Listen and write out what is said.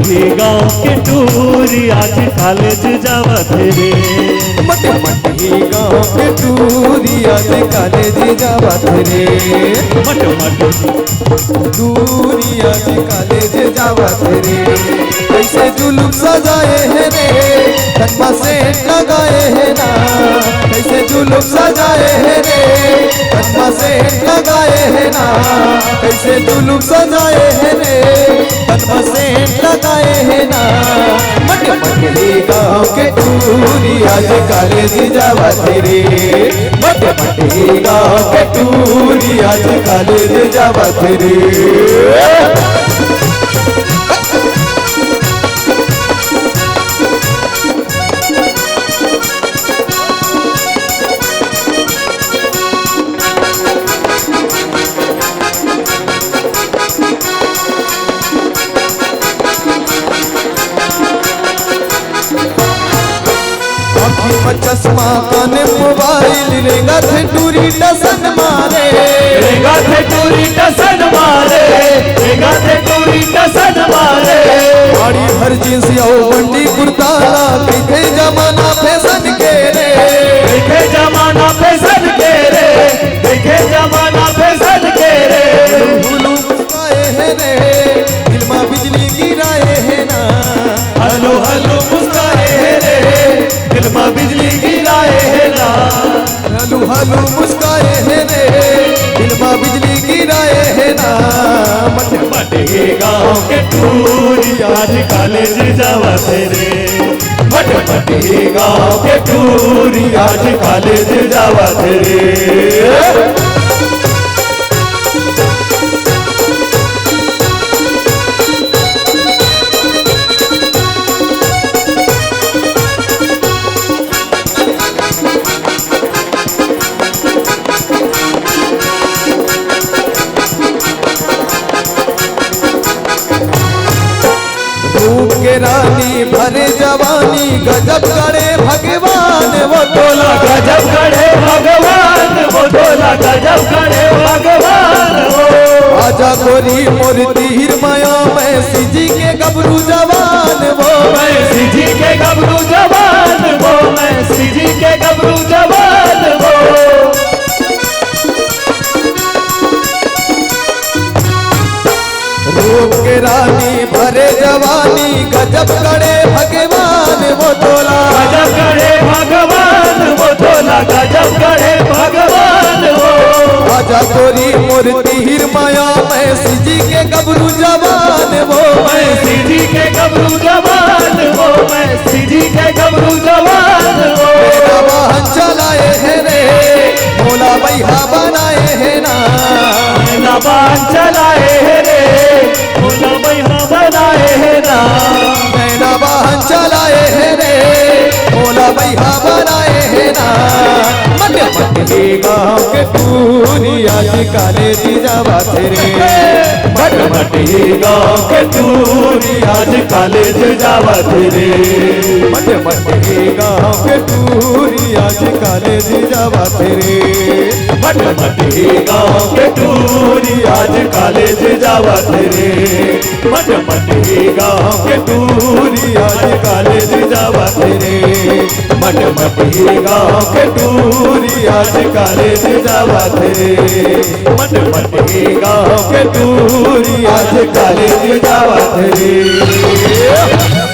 मटमटी गाँव के टूरी आज कॉलेज जावत रे। मटमटी गाँव के टूरी आज कॉलेज जावत रे। मटमटी टूरी आज कॉलेज जावत रे। कैसे जुलूम सजाए हैं रे, तनमा से लगाए हैं ना। कैसे जुलूम सजाए हैं रे, तनमा से लगाए हैं ना। कैसे जुलूम सजाए हैं रे, तनमा से लगाए हैं ना। मटमटी गाँव के टूरी आज कॉलेज जावत रे। मटमटी गाँव के टूरी आज कॉलेज जावत रे। चश्मा काने मोबाइल रेगा थे टूरी टसन मारे। रेगा थे टूरी टसन मारे। रेगा थे टूरी टसन मारे। गाड़ी भर जींस आओ बंडी कुर्ता ला देखे जमाना फैशन के रे। देखे जमाना फैशन के रे। देखे जमाना फैशन के रे। हुलू मुस्काए हैं रे, दिल में बिजली गिराए हैं ना। हलो हलो मुस्काए हैं रे, दिल में बिजली गिराए हैं ना। हलू हलू मुस्काए हैं रे, दिल में बिजली गिराए हैं ना। मटमटी गाँव के टूरी आज कॉलेज जावत रे। मटमटी गाँव के टूरी आज कॉलेज जावत रे। रूप के रानी भरे जवानी गजब करे भगवान वो तोला। गजब करे भगवान वो तोला। गजब करे भगवान वो। आजा गोरी मोर तीर माया मैं सिजी के गबरू जवान वो। मैं सिजी के गबरू जवान वो। मैं सिजी के गबरू जवान वो। रूप के रानी भरे जवानी गजब करे भगवान वो तोला। गजब करे भगवान वो तोला। गजब करे भगवान वो। आजा गोरी मोर तीर माया मैं सिजी के गबरू जवान वो। मैं सिजी के गबरू जवान वो। मैं सिजी के गबरू जवान वो। मेरा वाहन चलाए हैं रे, भोला भैया बनाए हैं ना। मेरा वाहन चलाए हैं रे, भोला भैया बनाए हैं ना। मेरा वाहन चलाए हैं रे, भोला भैया बनाए हैं ना। मटमटी गाँव के टूरी आज कॉलेज जावत रे। मटमटी गाँव के टूरी आज कॉलेज जावत रे। मटमटी गाँव के टूरी आज कॉलेज जावत रे। मटमटी गाँव के टूरी आज कॉलेज जावत रे। मटमटी गाँव के टूरी आज कॉलेज जावत रे। मटमटी गाँव के टूरी आज कॉलेज जावत रे। मटमटी गाँव के टूरी आज कॉलेज जावत रे।